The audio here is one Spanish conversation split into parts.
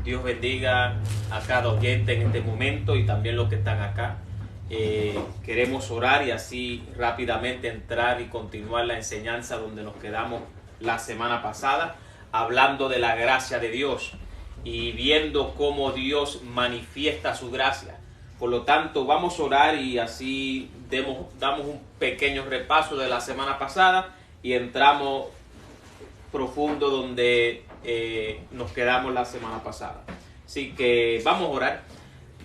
Dios bendiga a cada oyente en este momento y también los que están acá. Queremos orar y así rápidamente entrar y continuar la enseñanza donde nos quedamos la semana pasada, hablando de la gracia de Dios y viendo cómo Dios manifiesta su gracia. Por lo tanto, vamos a orar y así damos un pequeño repaso de la semana pasada y entramos profundo donde nos quedamos la semana pasada. Así que vamos a orar.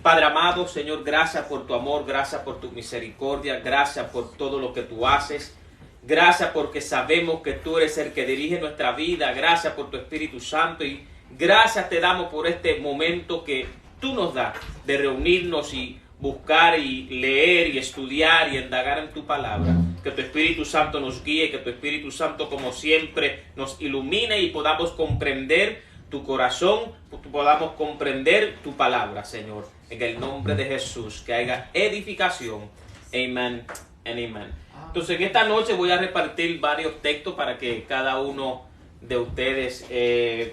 Padre amado, Señor, gracias por tu amor, gracias por tu misericordia, gracias por todo lo que tú haces. Gracias porque sabemos que tú eres el que dirige nuestra vida. Gracias por tu Espíritu Santo y gracias te damos por este momento que tú nos das de reunirnos y buscar y leer y estudiar y indagar en tu palabra. Que tu Espíritu Santo nos guíe, que tu Espíritu Santo como siempre nos ilumine y podamos comprender tu corazón, podamos comprender tu palabra, Señor. En el nombre de Jesús, que haya edificación. Amén and amén. Entonces en esta noche voy a repartir varios textos para que cada uno de ustedes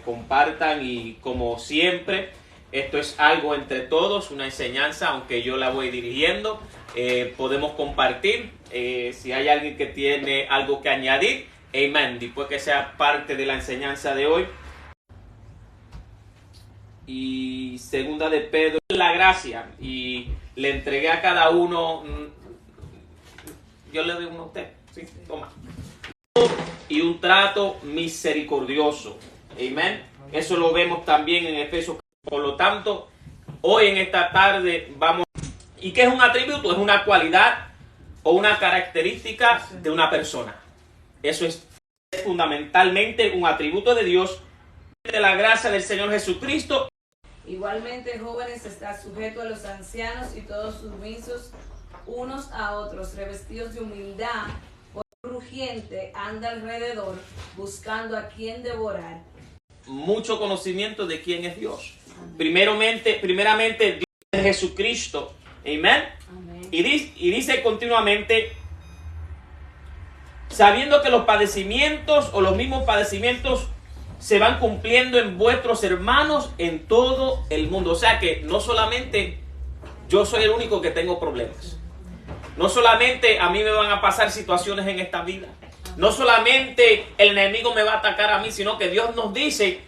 compartan y como siempre, esto es algo entre todos, una enseñanza, aunque yo la voy dirigiendo, podemos compartir. Si hay alguien que tiene algo que añadir, amén, después que sea parte de la enseñanza de hoy. Y segunda de Pedro, la gracia, y le entregué a cada uno, yo le doy uno a usted, sí, toma, y un trato misericordioso, amén. Eso lo vemos también en Efesios. Por lo tanto, hoy en esta tarde vamos, ¿y qué es un atributo? Es una cualidad o una característica de una persona. Eso es fundamentalmente un atributo de Dios, de la gracia del Señor Jesucristo. Igualmente, jóvenes, está sujeto a los ancianos y todos sumisos unos a otros, revestidos de humildad, por rugiente anda alrededor, buscando a quien devorar. Mucho conocimiento de quién es Dios. Primeramente, Dios es Jesucristo. Amén. Y dice continuamente, sabiendo que los padecimientos o los mismos padecimientos se van cumpliendo en vuestros hermanos en todo el mundo. O sea que no solamente yo soy el único que tengo problemas. No solamente a mí me van a pasar situaciones en esta vida. No solamente el enemigo me va a atacar a mí, sino que Dios nos dice,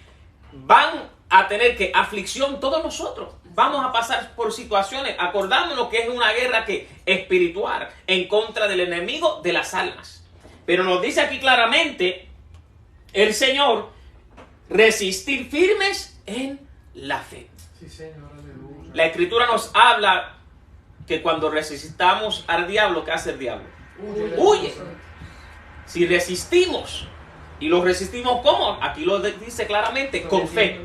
van a tener que aflicción todos nosotros. Vamos a pasar por situaciones. Acordándonos que es una guerra que espiritual en contra del enemigo de las almas. Pero nos dice aquí claramente el Señor, resistir firmes en la fe. Sí, Señor, aleluya. La Escritura nos habla que cuando resistamos al diablo, ¿qué hace el diablo? Huye. Si resistimos, y lo resistimos ¿cómo? Aquí lo dice claramente, con fe.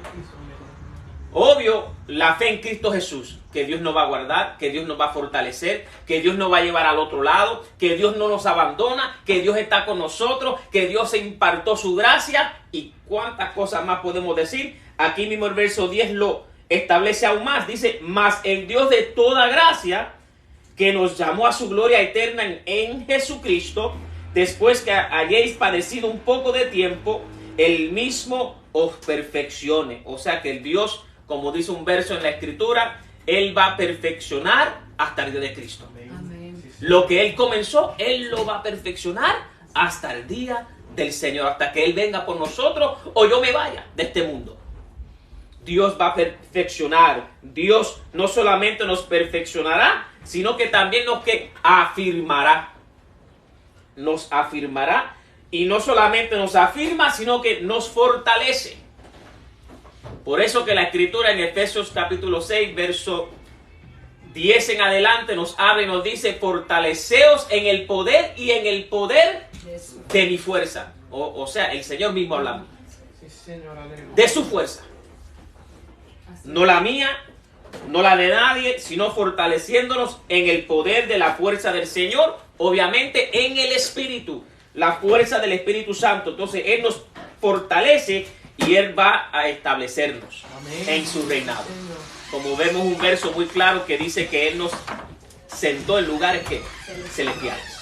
Obvio, la fe en Cristo Jesús, que Dios nos va a guardar, que Dios nos va a fortalecer, que Dios nos va a llevar al otro lado, que Dios no nos abandona, que Dios está con nosotros, que Dios se impartió su gracia y cuántas cosas más podemos decir. Aquí mismo el verso 10 lo establece aún más. Dice, mas el Dios de toda gracia, que nos llamó a su gloria eterna en Jesucristo, después que hayáis padecido un poco de tiempo, el mismo os perfeccione. O sea que el Dios, como dice un verso en la Escritura, Él va a perfeccionar hasta el día de Cristo. Amén. Lo que Él comenzó, Él lo va a perfeccionar hasta el día del Señor, hasta que Él venga por nosotros o yo me vaya de este mundo. Dios va a perfeccionar. Dios no solamente nos perfeccionará, sino que también nos afirmará. Nos afirmará y no solamente nos afirma, sino que nos fortalece. Por eso que la Escritura en Efesios capítulo 6, verso 10 en adelante nos habla y nos dice, fortaleceos en el poder y en el poder de mi fuerza. O sea, el Señor mismo hablando. Sí, Señor, aleluya. De su fuerza. No la mía, no la de nadie, sino fortaleciéndonos en el poder de la fuerza del Señor, obviamente en el Espíritu, la fuerza del Espíritu Santo. Entonces Él nos fortalece y Él va a establecernos en su reinado. Como vemos un verso muy claro que dice que Él nos sentó en lugares celestiales.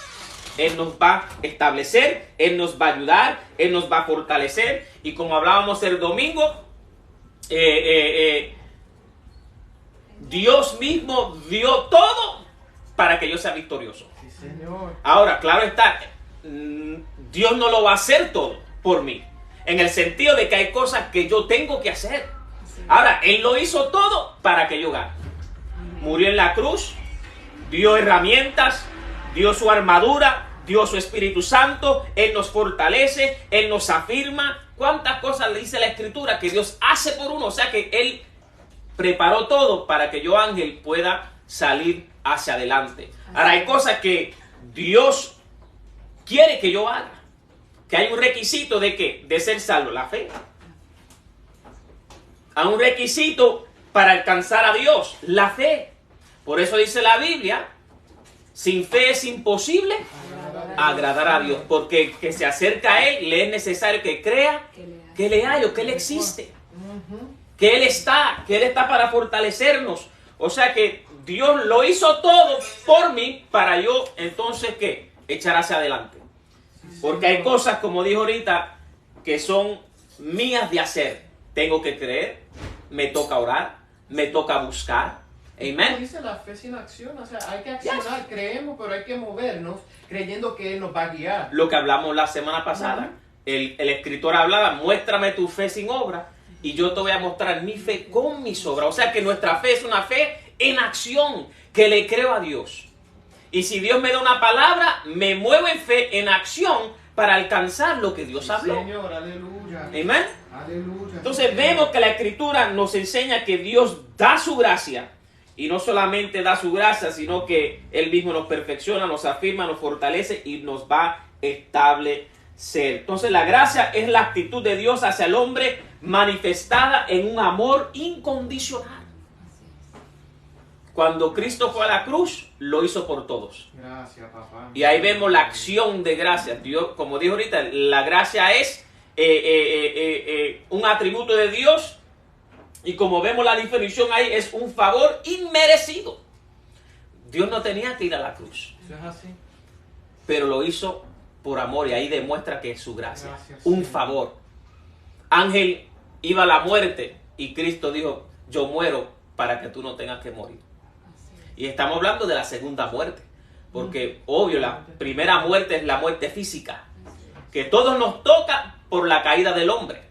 Él nos va a establecer, Él nos va a ayudar, Él nos va a fortalecer. Y como hablábamos el domingo, Dios mismo dio todo para que yo sea victorioso. Sí, Señor. Ahora, claro está, Dios no lo va a hacer todo por mí, en el sentido de que hay cosas que yo tengo que hacer. Ahora, Él lo hizo todo para que yo gane. Murió en la cruz, dio herramientas, dio su armadura, dio su Espíritu Santo, Él nos fortalece, Él nos afirma. ¿Cuántas cosas le dice la Escritura que Dios hace por uno? O sea que Él preparó todo para que yo, Ángel, pueda salir hacia adelante. Ahora, hay cosas que Dios quiere que yo haga. Que hay un requisito de ¿qué? De ser salvo, la fe. Hay un requisito para alcanzar a Dios, la fe. Por eso dice la Biblia, sin fe es imposible agradar a Dios. Porque el que se acerca a Él, le es necesario que crea que le hay o que Él existe. Que Él está para fortalecernos. O sea que Dios lo hizo todo por mí para yo entonces ¿qué? Echar hacia adelante. Porque hay cosas, como dijo ahorita, que son mías de hacer. Tengo que creer, me toca orar, me toca buscar. Como Amén. dice la fe sin acción, o sea, hay que accionar, creemos, pero hay que movernos creyendo que Él nos va a guiar. Lo que hablamos la semana pasada, el escritor hablaba, muéstrame tu fe sin obra y yo te voy a mostrar mi fe con mis obras. O sea que nuestra fe es una fe en acción, que le creo a Dios. Y si Dios me da una palabra, me muevo en fe, en acción, para alcanzar lo que Dios habló. Señor, aleluya. Amén. Aleluya. Entonces Señor. vemos que la Escritura nos enseña que Dios da su gracia. Y no solamente da su gracia, sino que Él mismo nos perfecciona, nos afirma, nos fortalece y nos va a establecer. Entonces la gracia es la actitud de Dios hacia el hombre manifestada en un amor incondicional. Cuando Cristo fue a la cruz, lo hizo por todos. Gracias, papá. Y ahí vemos la acción de gracia. Dios, como dijo ahorita, la gracia es un atributo de Dios. Y como vemos la definición ahí, es un favor inmerecido. Dios no tenía que ir a la cruz, Eso es así. pero lo hizo por amor y ahí demuestra que es su gracia. Gracias, Un Señor. favor. Ángel iba a la muerte y Cristo dijo, yo muero para que tú no tengas que morir. Y estamos hablando de la segunda muerte. Porque, obvio, la primera muerte es la muerte física. Que todos nos toca por la caída del hombre.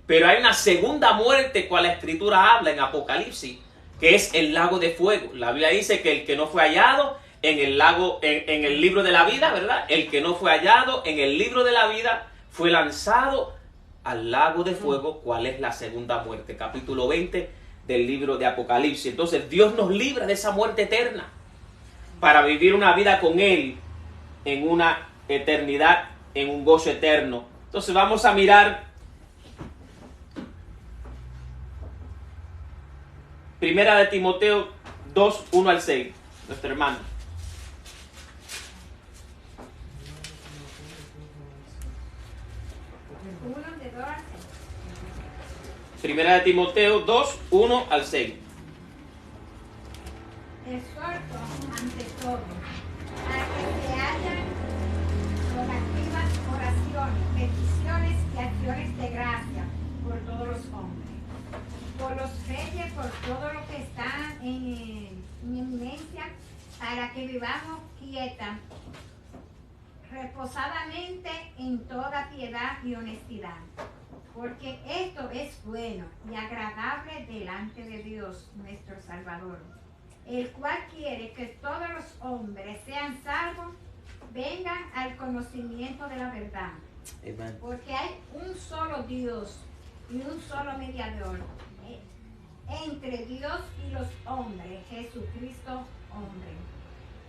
Pero hay una segunda muerte, cual la Escritura habla en Apocalipsis, que es el lago de fuego. La Biblia dice que el que no fue hallado en el lago, en el libro de la vida, ¿verdad? El que no fue hallado en el libro de la vida fue lanzado al lago de fuego, cual es la segunda muerte. Capítulo 20 del libro de Apocalipsis. Entonces Dios nos libra de esa muerte eterna para vivir una vida con Él en una eternidad, en un gozo eterno. Entonces vamos a mirar Primera de Timoteo 2, 1 al 6, nuestro hermano. Primera de Timoteo 2, 1 al 6. Exhorto ante todo a que se hayan oraciones, peticiones y acciones de gracia por todos los hombres, por los reyes, por todo lo que está en eminencia, para que vivamos quieta, reposadamente en toda piedad y honestidad. Porque esto es bueno y agradable delante de Dios, nuestro Salvador, el cual quiere que todos los hombres sean salvos, vengan al conocimiento de la verdad. Amen. Porque hay un solo Dios y un solo mediador entre Dios y los hombres, Jesucristo hombre,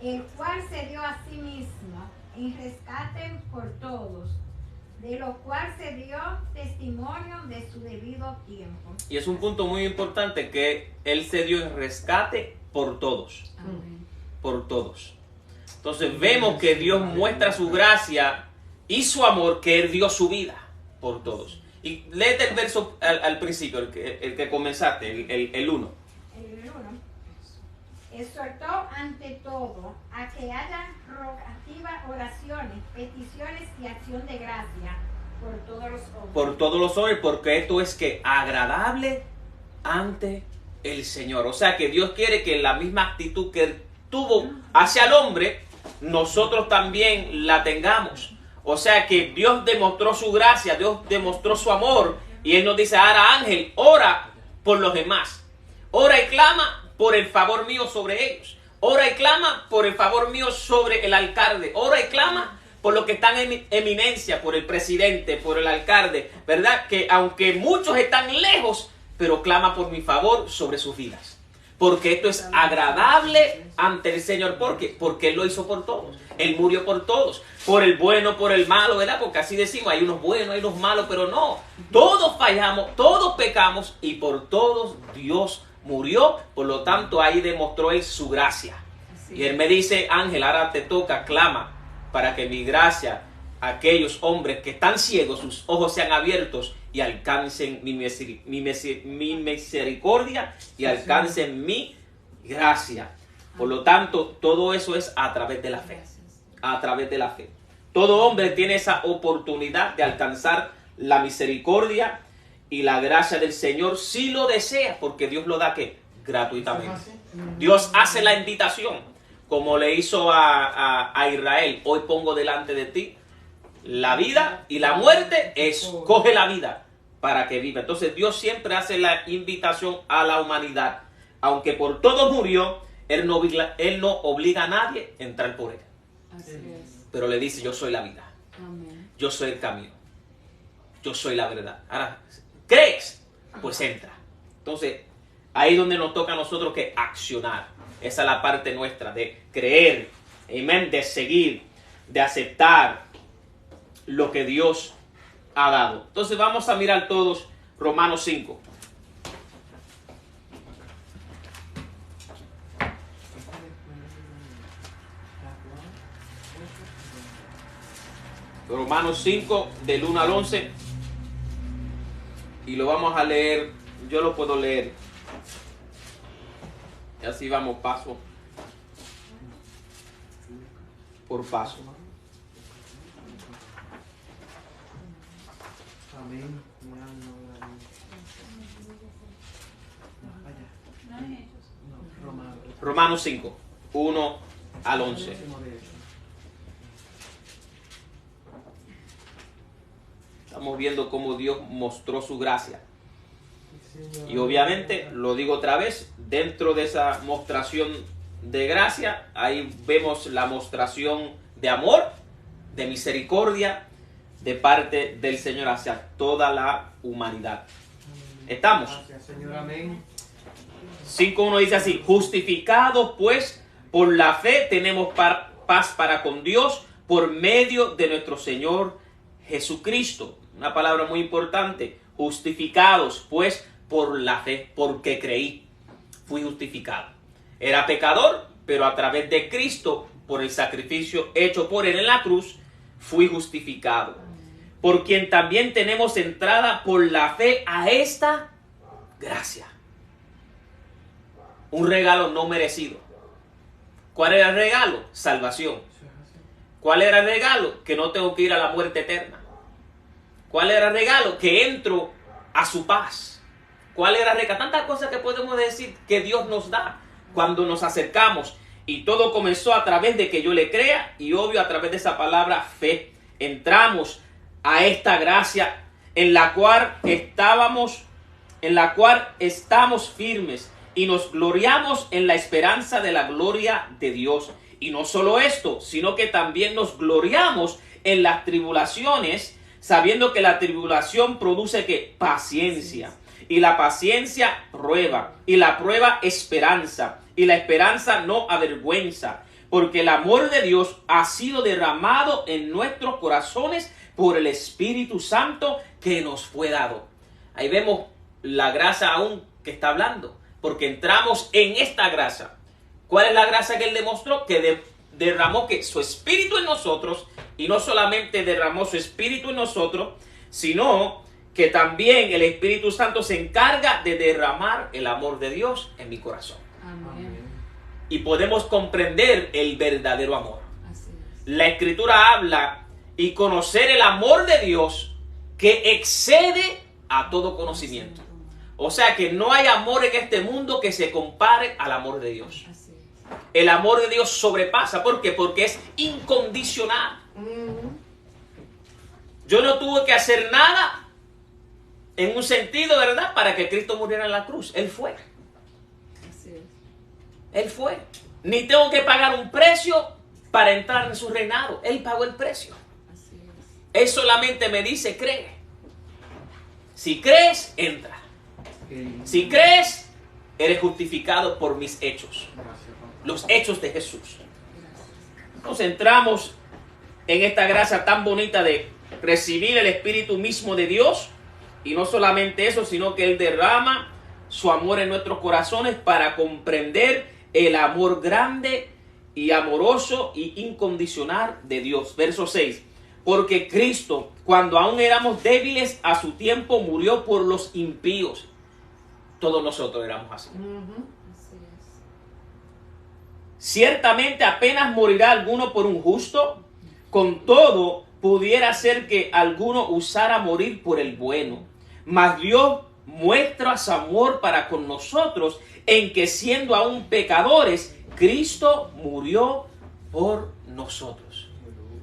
el cual se dio a sí mismo en rescate por todos, de lo cual se dio testimonio de su debido tiempo. Y es un punto muy importante que Él se dio en rescate por todos. Por todos. Entonces vemos que Dios muestra su gracia y su amor, que Él dio su vida por todos. Y léete el verso al principio, el que comenzaste, el 1. El 1. Exhortó ante todo a que haya rogativas, oraciones, peticiones y acción de gracia por todos los hombres. Por todos los hombres, porque esto es que agradable ante el Señor. O sea que Dios quiere que la misma actitud que Él tuvo hacia el hombre, nosotros también la tengamos. O sea que Dios demostró su gracia, Dios demostró su amor, y Él nos dice: ahora, Ángel, ora por los demás. Ora y clama por el favor mío sobre ellos. Ora y clama por el favor mío sobre el alcalde. Ora y clama por lo que están en eminencia, por el presidente, por el alcalde, ¿verdad? Que aunque muchos están lejos, pero clama por mi favor sobre sus vidas. Porque esto es agradable ante el Señor. ¿Por qué? Porque Él lo hizo por todos. Él murió por todos. Por el bueno, por el malo, ¿verdad? Porque así decimos, hay unos buenos, hay unos malos, pero no. Todos fallamos, todos pecamos, y por todos Dios murió. Por lo tanto, ahí demostró Él su gracia. Y Él me dice: Ángel, ahora te toca, clama para que mi gracia, aquellos hombres que están ciegos, sus ojos sean abiertos y alcancen mi misericordia y alcancen mi gracia. Por lo tanto, todo eso es a través de la fe. A través de la fe. Todo hombre tiene esa oportunidad de alcanzar la misericordia y la gracia del Señor si lo desea, porque Dios lo da ¿qué? Gratuitamente. Dios hace la invitación, como le hizo a Israel: hoy pongo delante de ti la vida y la muerte, escoge la vida para que viva. Entonces Dios siempre hace la invitación a la humanidad. Aunque por todos murió, Él no obliga a nadie a entrar por Él. Así es. Pero le dice: yo soy la vida. Amén. Yo soy el camino. Yo soy la verdad. Ahora, ¿crees? Pues entra. Entonces, ahí es donde nos toca a nosotros que accionar. Esa es la parte nuestra de creer, amén, de seguir, de aceptar lo que Dios ha dado. Entonces vamos a mirar todos Romanos 5. Romanos 5 del 1 al 11. Y lo vamos a leer, yo lo puedo leer. Y así vamos paso por paso. Amén. Romanos 5, 1 al 11. Estamos viendo cómo Dios mostró su gracia. Y obviamente, lo digo otra vez, dentro de esa mostración de gracia, ahí vemos la mostración de amor, de misericordia, de parte del Señor hacia toda la humanidad. ¿Estamos? Gracias, Señor. Amén. 5.1 dice así: justificados pues por la fe tenemos paz para con Dios por medio de nuestro Señor Jesucristo. Una palabra muy importante. Justificados pues por la fe, porque creí, fui justificado. Era pecador, pero a través de Cristo, por el sacrificio hecho por Él en la cruz, fui justificado. Por quien también tenemos entrada por la fe a esta gracia. Un regalo no merecido. ¿Cuál era el regalo? Salvación. ¿Cuál era el regalo? Que no tengo que ir a la muerte eterna. ¿Cuál era el regalo? Que entro a su paz. ¿Cuál era el regalo? Tantas cosas que podemos decir que Dios nos da cuando nos acercamos. Y todo comenzó a través de que yo le crea, y obvio a través de esa palabra fe. Entramos a esta gracia en la cual estamos firmes y nos gloriamos en la esperanza de la gloria de Dios. Y no solo esto, sino que también nos gloriamos en las tribulaciones, sabiendo que la tribulación produce ¿qué? Paciencia. Y la paciencia prueba. Y la prueba esperanza. Y la esperanza no avergüenza. Porque el amor de Dios ha sido derramado en nuestros corazones por el Espíritu Santo que nos fue dado. Ahí vemos la gracia aún que está hablando. Porque entramos en esta gracia. ¿Cuál es la gracia que Él demostró? Que derramó que su Espíritu en nosotros. Y no solamente derramó su Espíritu en nosotros, sino que también el Espíritu Santo se encarga de derramar el amor de Dios en mi corazón. Amén. Y podemos comprender el verdadero amor. Así es. La Escritura habla y conocer el amor de Dios que excede a todo conocimiento. O sea que no hay amor en este mundo que se compare al amor de Dios. El amor de Dios sobrepasa. ¿Por qué? Porque es incondicional. Yo no tuve que hacer nada en un sentido, ¿verdad?, para que Cristo muriera en la cruz. Él fue. Él fue. Ni tengo que pagar un precio para entrar en su reinado. Él pagó el precio. Él solamente me dice, cree. Si crees, entra. Si crees, eres justificado por mis hechos. Los hechos de Jesús. Nos centramos en esta gracia tan bonita de recibir el Espíritu mismo de Dios. Y no solamente eso, sino que Él derrama su amor en nuestros corazones para comprender el amor grande y amoroso y incondicional de Dios. Verso 6. Porque Cristo, cuando aún éramos débiles, a su tiempo murió por los impíos. Todos nosotros éramos así. Ciertamente apenas morirá alguno por un justo, con todo pudiera ser que alguno usara morir por el bueno. Mas Dios muestra su amor para con nosotros en que siendo aún pecadores, Cristo murió por nosotros.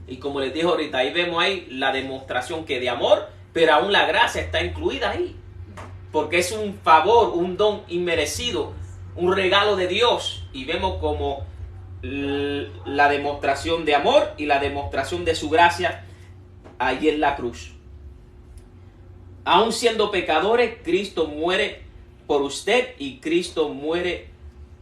Y como les dije ahorita, ahí vemos ahí la demostración que de amor, pero aún la gracia está incluida ahí. Porque es un favor, un don inmerecido, un regalo de Dios. Y vemos como la demostración de amor y la demostración de su gracia ahí en la cruz. Aún siendo pecadores, Cristo muere por usted y Cristo muere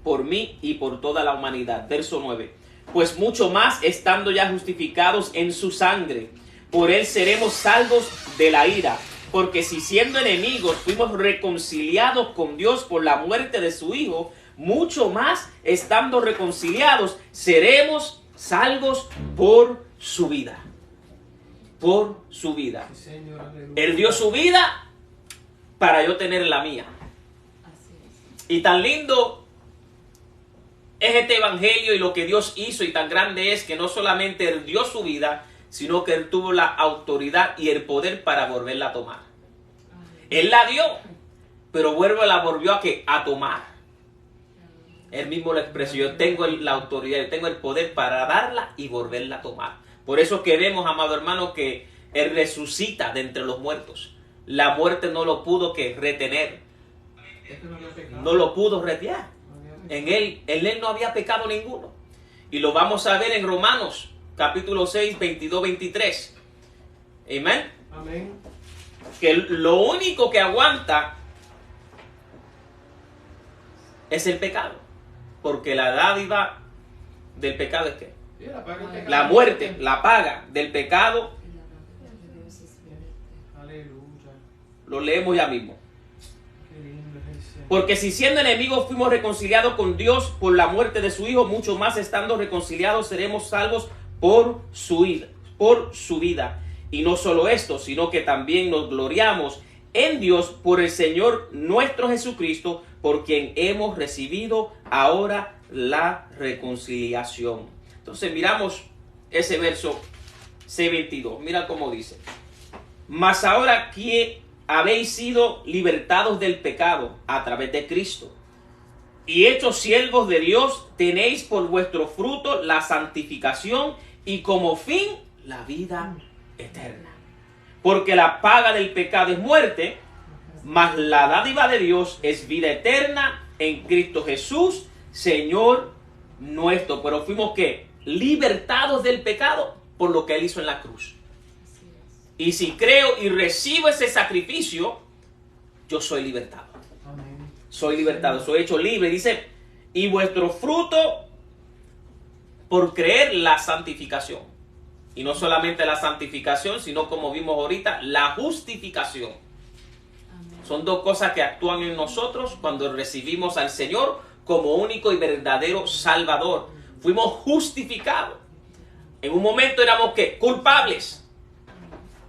por mí y por toda la humanidad. Verso 9. Pues mucho más, estando ya justificados en su sangre, por él seremos salvos de la ira. Porque si siendo enemigos fuimos reconciliados con Dios por la muerte de su Hijo, mucho más, estando reconciliados, seremos salvos por su vida. Por su vida. Él dio su vida para yo tener la mía. Y tan lindo es este evangelio y lo que Dios hizo, y tan grande es que no solamente Él dio su vida, sino que Él tuvo la autoridad y el poder para volverla a tomar. Él la dio, pero la volvió a tomar. Él mismo lo expresó: yo tengo la autoridad, yo tengo el poder para darla y volverla a tomar. Por eso que vemos, amado hermano, que Él resucita de entre los muertos. La muerte no lo pudo retener. No lo pudo retener. En él no había pecado ninguno. Y lo vamos a ver en Romanos, capítulo 6, 22, 23. Amén. Amén. Que lo único que aguanta es el pecado. Porque la dádiva del pecado es ¿qué? La muerte, la paga del pecado. Aleluya. Lo leemos ya mismo. Porque si siendo enemigos fuimos reconciliados con Dios por la muerte de su Hijo, mucho más estando reconciliados seremos salvos por su vida. Y no solo esto, sino que también nos gloriamos en Dios por el Señor nuestro Jesucristo, por quien hemos recibido ahora la reconciliación. Entonces miramos ese verso C22. Mira cómo dice: mas ahora que habéis sido libertados del pecado a través de Cristo y hechos siervos de Dios, tenéis por vuestro fruto la santificación y como fin la vida eterna. Porque la paga del pecado es muerte, mas la dádiva de Dios es vida eterna en Cristo Jesús, Señor nuestro. Pero fuimos ¿qué? Libertados del pecado por lo que Él hizo en la cruz. Y si creo y recibo ese sacrificio, yo soy libertado. Amén. Soy libertado, soy hecho libre. Dice, y vuestro fruto por creer la santificación. Y no solamente la santificación, sino como vimos ahorita, la justificación. Amén. Son dos cosas que actúan en nosotros cuando recibimos al Señor como único y verdadero Salvador. Fuimos justificados. En un momento éramos ¿qué? Culpables.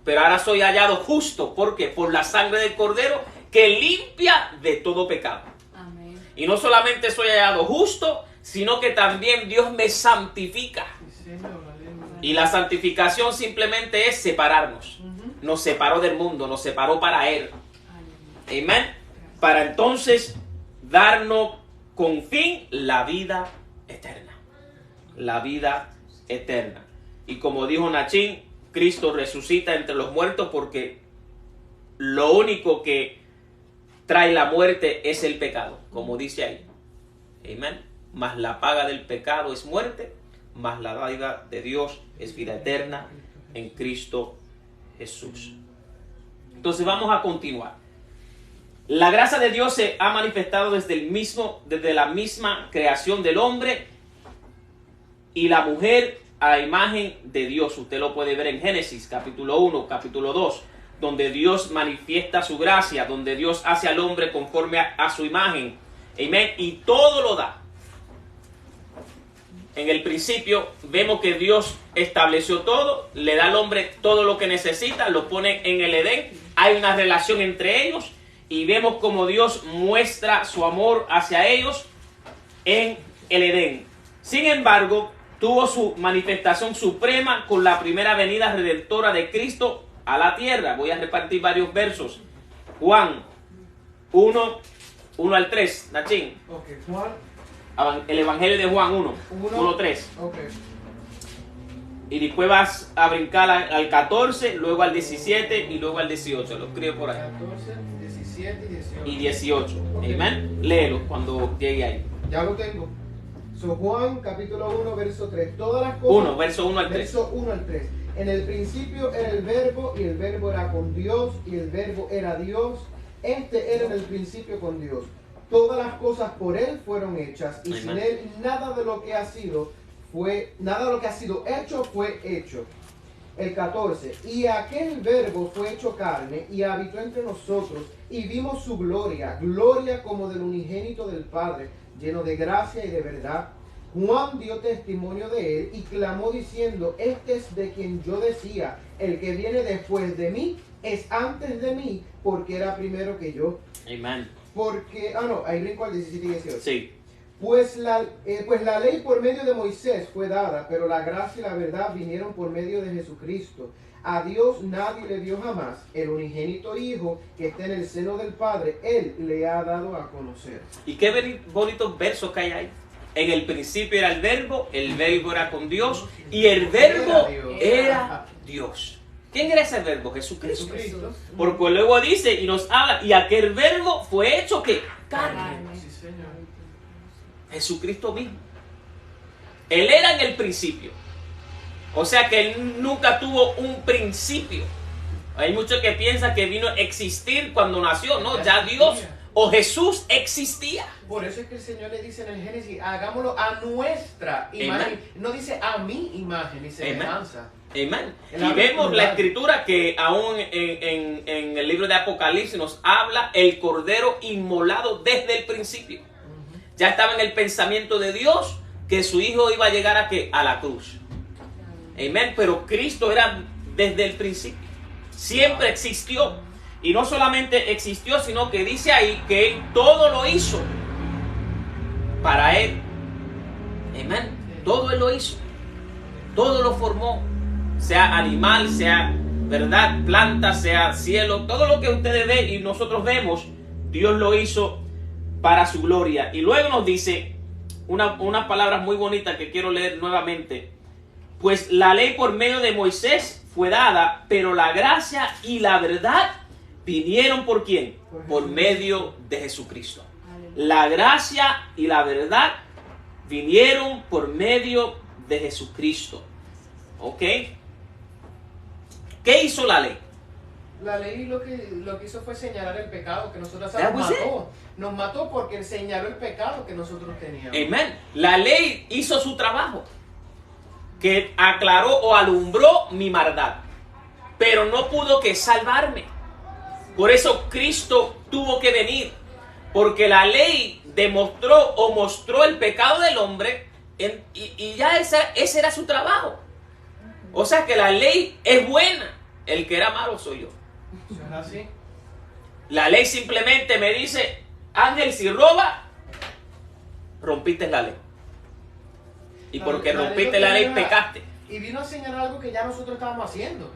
Pero ahora soy hallado justo. ¿Por qué? Por la sangre del Cordero que limpia de todo pecado. Amén. Y no solamente soy hallado justo, sino que también Dios me santifica. Y la santificación simplemente es separarnos. nos separó del mundo, nos separó para Él. Amén. Para entonces darnos con fin la vida eterna. La vida eterna. Y como dijo Nachín, Cristo resucita entre los muertos porque lo único que trae la muerte es el pecado, como dice ahí. Amén. Mas la paga del pecado es muerte, mas la dádiva de Dios es vida eterna en Cristo Jesús. Entonces vamos a continuar. La gracia de Dios se ha manifestado desde la misma creación del hombre y la mujer a imagen de Dios. Usted lo puede ver en Génesis capítulo 1, capítulo 2, donde Dios manifiesta su gracia, donde Dios hace al hombre conforme a su imagen. Amén. Y todo lo da. En el principio vemos que Dios estableció todo, le da al hombre todo lo que necesita, lo pone en el Edén, hay una relación entre ellos y vemos como Dios muestra su amor hacia ellos en el Edén. Sin embargo, tuvo su manifestación suprema con la primera venida redentora de Cristo a la tierra. Voy a repartir varios versos. Juan 1 al 3, Nachín. Ok, Juan. El Evangelio de Juan 1, 3. Okay. Y después vas a brincar al 14, luego al 17 y luego al 18. Lo escribo por ahí. 14, 17 y 18. Y 18. Okay. Amén. Léelo cuando llegue ahí. Ya lo tengo. So, Juan capítulo 1, verso 3. Todas las cosas. Verso 1 al 3. Verso 1 al 3. En el principio era el verbo y el verbo era con Dios y el verbo era Dios. Este era en el principio con Dios. Todas las cosas por él fueron hechas y sin él nada de lo que ha sido hecho fue hecho. El 14. Y aquel verbo fue hecho carne y habitó entre nosotros y vimos su gloria, gloria como del unigénito del Padre, lleno de gracia y de verdad. Juan dio testimonio de él y clamó diciendo: este es de quien yo decía, el que viene después de mí es antes de mí, porque era primero que yo. Amén. Porque, ahí brinco al 17 y 18. Sí. Pues la ley por medio de Moisés fue dada, pero la gracia y la verdad vinieron por medio de Jesucristo. A Dios nadie le dio jamás. El unigénito Hijo que está en el seno del Padre, Él le ha dado a conocer. Y qué bonitos versos que hay ahí. En el principio era el verbo era con Dios y el verbo era Dios. ¿Quién era ese verbo? Jesucristo. Porque luego dice y nos habla, y aquel verbo fue hecho ¿qué? Carne. Sí, Señor. Jesucristo mismo. Él era en el principio. O sea que él nunca tuvo un principio. Hay muchos que piensan que vino a existir cuando nació. No, ya Dios o Jesús existía. Por eso es que el Señor le dice en el Génesis: hagámoslo a nuestra imagen. No dice a mi imagen y semejanza. Amén. Y vemos la escritura que aún en el libro de Apocalipsis nos habla el cordero inmolado desde el principio. Ya estaba en el pensamiento de Dios que su hijo iba a llegar a la cruz. Amén. Pero Cristo era desde el principio. Siempre existió. Y no solamente existió, sino que dice ahí que Él todo lo hizo para Él. Amén. Todo Él lo hizo. Todo lo formó. Sea animal, sea verdad, planta, sea cielo. Todo lo que ustedes ven y nosotros vemos, Dios lo hizo para su gloria. Y luego nos dice unas palabras muy bonitas que quiero leer nuevamente. Pues la ley por medio de Moisés fue dada, pero la gracia y la verdad vinieron ¿por quién? Por medio de Jesucristo. La gracia y la verdad vinieron por medio de Jesucristo. ¿Ok? ¿Qué hizo la ley? La ley lo que hizo fue señalar el pecado que nosotros mató. Nos mató porque señaló el pecado que nosotros teníamos. Amén. La ley hizo su trabajo, que aclaró o alumbró mi maldad, pero no pudo que salvarme. Por eso Cristo tuvo que venir, porque la ley demostró o mostró el pecado del hombre y ya ese era su trabajo. O sea que la ley es buena, el que era malo soy yo. ¿Es así? La ley simplemente me dice: Ángel, si roba, rompiste la ley. Y porque rompiste la ley, pecaste. Y vino a señalar algo que ya nosotros estábamos haciendo.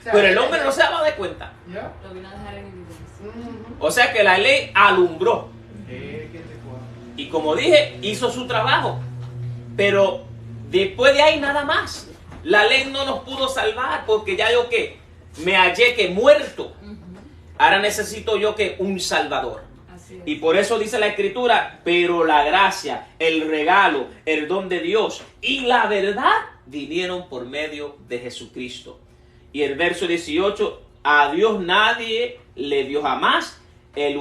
sea, pero el hombre no se daba de cuenta. ¿Ya? Lo vino a dejar en evidencia. O sea que la ley alumbró. ¿Qué te cuadra? Y como dije, hizo su trabajo. Pero después de ahí nada más. La ley no nos pudo salvar porque ya yo que me hallé que muerto. Ahora necesito yo que un salvador. Así es. Y por eso dice la escritura, pero la gracia, el regalo, el don de Dios y la verdad vinieron por medio de Jesucristo. Y el verso 18, a Dios nadie le dio jamás el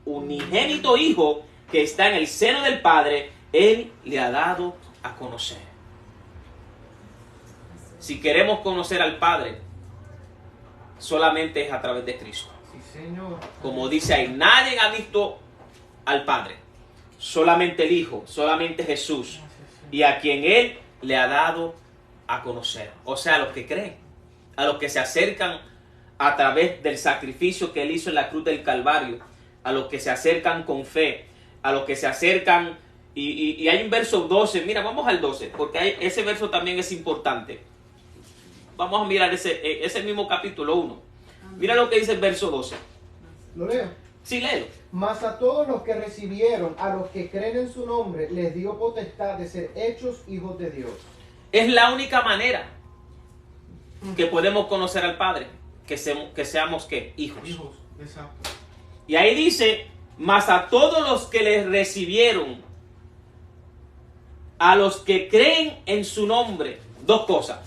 unigénito Hijo que está en el seno del Padre, Él le ha dado a conocer. Si queremos conocer al Padre, solamente es a través de Cristo. Sí, Señor. Como dice ahí, nadie ha visto al Padre, solamente el Hijo, solamente Jesús, y a quien Él le ha dado a conocer. O sea, a los que creen, a los que se acercan a través del sacrificio que Él hizo en la cruz del Calvario, a los que se acercan con fe, a los que se acercan, y hay un verso 12, mira, vamos al 12, porque ese verso también es importante. Vamos a mirar ese mismo capítulo 1. Mira lo que dice el verso 12. ¿Lo leo? Sí, léelo. Mas a todos los que recibieron, a los que creen en su nombre, les dio potestad de ser hechos hijos de Dios. Es la única manera que podemos conocer al Padre, que seamos ¿qué? Hijos. Hijos, exacto. Y ahí dice, mas a todos los que les recibieron, a los que creen en su nombre, dos cosas.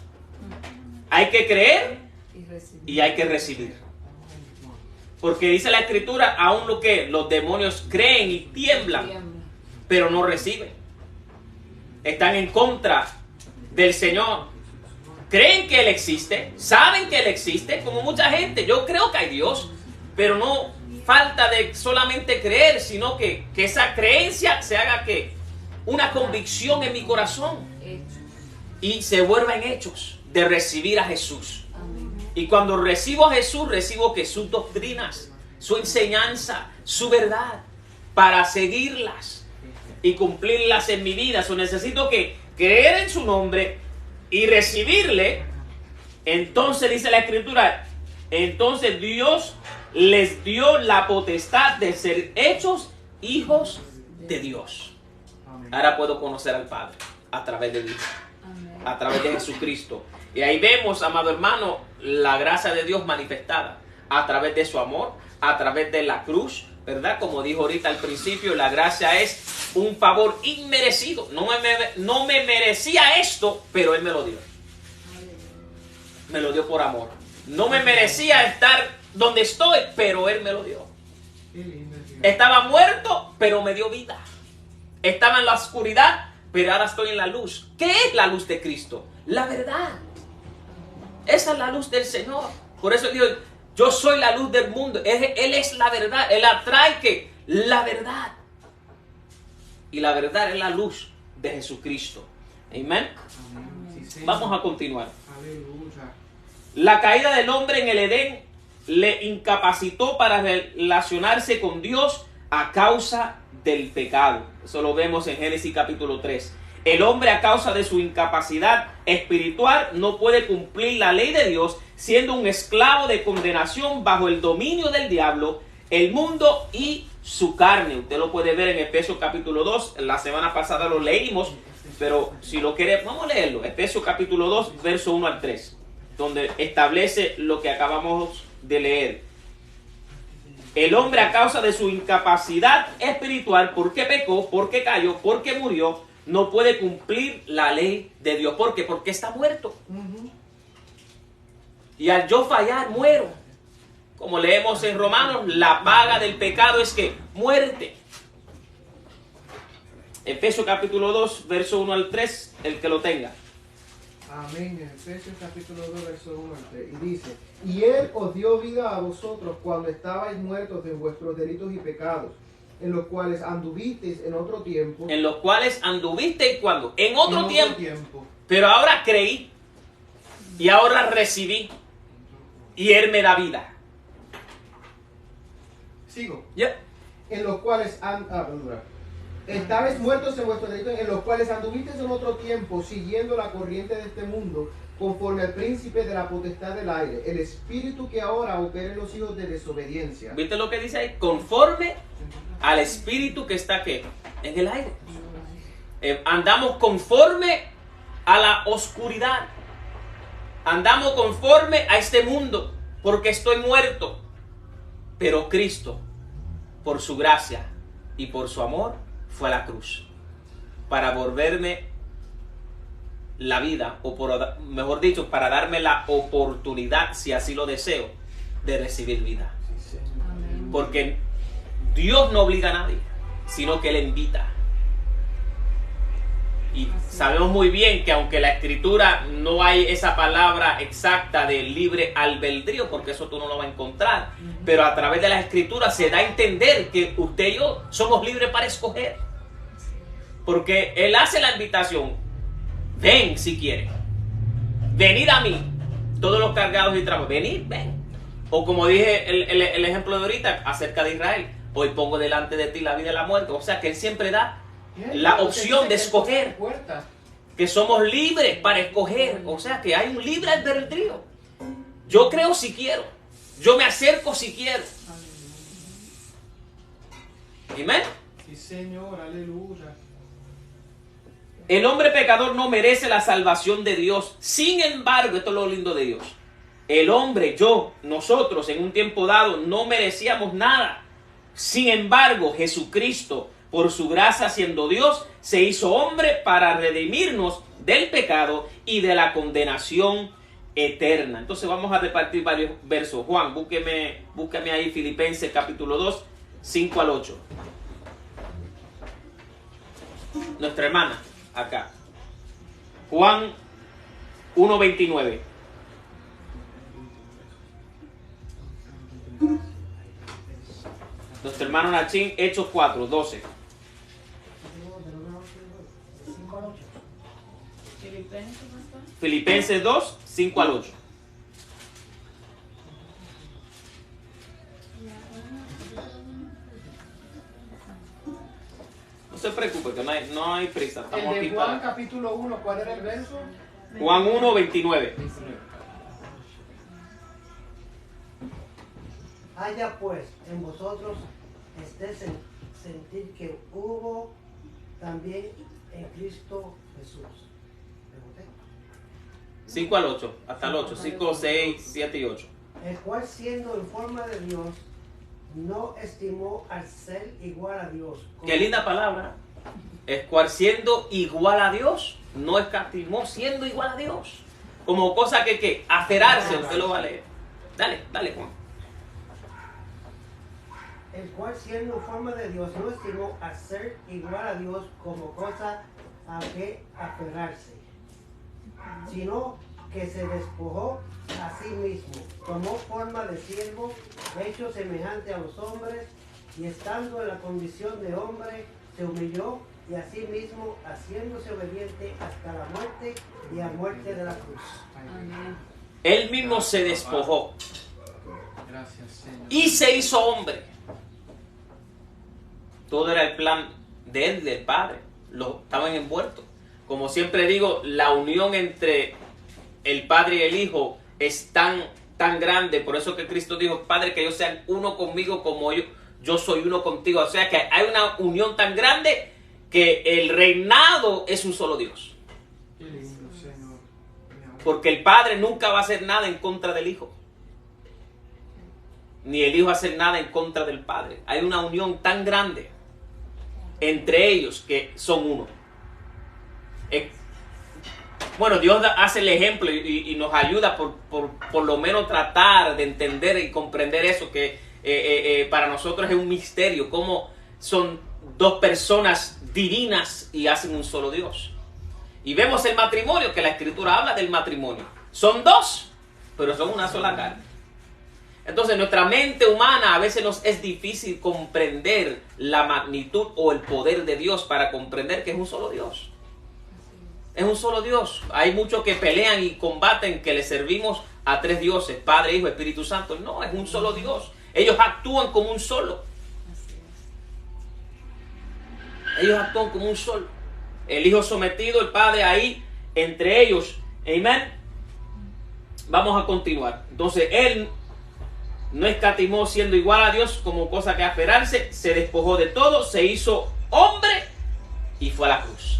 Hay que creer Y recibir. y hay que recibir. Porque dice la escritura, aún lo que los demonios creen y tiemblan, pero no reciben. Están en contra del Señor. Creen que Él existe, saben que Él existe, como mucha gente. Yo creo que hay Dios, pero no falta de solamente creer, sino que esa creencia se haga que una convicción en mi corazón Hechos. y se vuelva en hechos de recibir a Jesús. Amén. Y cuando recibo a Jesús, recibo que sus doctrinas, su enseñanza, su verdad, para seguirlas y cumplirlas en mi vida. So, necesito que creer en su nombre y recibirle. Entonces dice la escritura, entonces Dios les dio la potestad de ser hechos hijos de Dios. Amén. Ahora puedo conocer al Padre a través de Dios, Amén. a través de Jesucristo. Y ahí vemos, amado hermano, la gracia de Dios manifestada a través de su amor, a través de la cruz, ¿verdad? Como dijo ahorita al principio, la gracia es un favor inmerecido. No me merecía esto, pero Él me lo dio. Me lo dio por amor. No me merecía estar donde estoy, pero Él me lo dio. Qué lindo, Señor. Estaba muerto, pero me dio vida. Estaba en la oscuridad, pero ahora estoy en la luz. ¿Qué es la luz de Cristo? La verdad. Esa es la luz del Señor. Por eso digo, yo soy la luz del mundo. Él es la verdad. Él atrae que la verdad. Y la verdad es la luz de Jesucristo. Amén. Amén. Sí, Señor. Vamos a continuar. Aleluya. La caída del hombre en el Edén le incapacitó para relacionarse con Dios a causa del pecado. Eso lo vemos en Génesis capítulo 3. El hombre, a causa de su incapacidad espiritual, no puede cumplir la ley de Dios, siendo un esclavo de condenación bajo el dominio del diablo, el mundo y su carne. Usted lo puede ver en Efesios capítulo 2. La semana pasada lo leímos, pero si lo quiere, vamos a leerlo. Efesios capítulo 2, verso 1 al 3, donde establece lo que acabamos de leer. El hombre, a causa de su incapacidad espiritual, porque pecó, porque cayó, porque murió, no puede cumplir la ley de Dios. ¿Por qué? Porque está muerto. Y al yo fallar, muero. Como leemos en Romanos, la paga del pecado es que muerte. Efesios capítulo 2, verso 1 al 3, el que lo tenga. Amén. En Efesios capítulo 2, verso 1 al 3. Y dice, y Él os dio vida a vosotros cuando estabais muertos en vuestros delitos y pecados, en los cuales anduvisteis en otro tiempo. En los cuales anduviste cuando en otro en tiempo. Pero ahora creí. Y ahora recibí. Y Él me da vida. Sigo. ¿Ya? En los cuales Estabais muertos en vuestros delitos, en los cuales anduvisteis en otro tiempo, siguiendo la corriente de este mundo, conforme al príncipe de la potestad del aire, el espíritu que ahora opera en los hijos de desobediencia. ¿Viste lo que dice ahí? Conforme al espíritu que está ¿qué? En el aire. Andamos conforme a la oscuridad. Andamos conforme a este mundo, porque estoy muerto. Pero Cristo, por su gracia y por su amor, fue a la cruz para volverme la vida, o mejor dicho, para darme la oportunidad, si así lo deseo, de recibir vida. Porque Dios no obliga a nadie, sino que Él invita. Y sabemos muy bien que aunque la escritura no hay esa palabra exacta de libre albedrío, porque eso tú no lo vas a encontrar, pero a través de la escritura se da a entender que usted y yo somos libres para escoger. Porque Él hace la invitación: ven si quieren, venid a mí, todos los cargados y trabajados, venid, ven. O como dije el ejemplo de ahorita acerca de Israel: hoy pongo delante de ti la vida y la muerte. O sea que Él siempre da la opción de escoger, que somos libres para escoger. O sea que hay un libre albedrío. Yo creo si quiero, yo me acerco si quiero. Amén. Sí, Señor, aleluya. El hombre pecador no merece la salvación de Dios. Sin embargo, esto es lo lindo de Dios. El hombre, nosotros en un tiempo dado no merecíamos nada. Sin embargo, Jesucristo, por su gracia siendo Dios, se hizo hombre para redimirnos del pecado y de la condenación eterna. Entonces vamos a repartir varios versos. Juan, búsqueme ahí Filipenses capítulo 2, 5 al 8. Nuestra hermana, acá. Juan 1:29. Nuestro hermano Nachín, Hechos 4:12. Filipenses 2, 5 al 8. No se preocupe, que no hay prisa. Estamos El aquí de Juan para... capítulo 1, ¿cuál era el verso? Juan 1:29. Haya pues en vosotros este sentir que hubo también en Cristo Jesús. 5 al 8, hasta el 8, 5, 6, 7 y 8. El cual siendo en forma de Dios, no estimó al ser igual a Dios. Qué linda palabra. El cual siendo igual a Dios, no escatimó siendo igual a Dios. Como cosa que aferrarse, usted lo va a leer. Dale Juan. El cual siendo en forma de Dios, no estimó al ser igual a Dios como cosa a que aferrarse, sino que se despojó a sí mismo, tomó forma de siervo, hecho semejante a los hombres, y estando en la condición de hombre, se humilló y a sí mismo haciéndose obediente hasta la muerte y a muerte de la cruz. Amén. Él mismo se despojó Gracias, Señor. y se hizo hombre. Todo era el plan de él, del Padre. Estaban envueltos. Como siempre digo, la unión entre el Padre y el Hijo es tan grande. Por eso que Cristo dijo: Padre, que ellos sean uno conmigo como yo soy uno contigo. O sea que hay una unión tan grande que el reinado es un solo Dios. Qué lindo, Señor. Porque el Padre nunca va a hacer nada en contra del Hijo. Ni el Hijo va a hacer nada en contra del Padre. Hay una unión tan grande entre ellos que son uno. Bueno, Dios hace el ejemplo y nos ayuda por lo menos tratar de entender y comprender eso, que para nosotros es un misterio, cómo son dos personas divinas y hacen un solo Dios. Y vemos el matrimonio, que la Escritura habla del matrimonio. Son dos, pero son una sola carne. Entonces nuestra mente humana a veces nos es difícil comprender la magnitud o el poder de Dios para comprender que es un solo Dios. Es un solo Dios. Hay muchos que pelean y combaten que le servimos a tres dioses: Padre, Hijo, Espíritu Santo. No, es un solo Dios. Ellos actúan como un solo. Ellos actúan como un solo. El Hijo sometido, el Padre ahí, entre ellos. Amén. Vamos a continuar. Entonces, Él no escatimó siendo igual a Dios como cosa que aferrarse. Se despojó de todo, se hizo hombre y fue a la cruz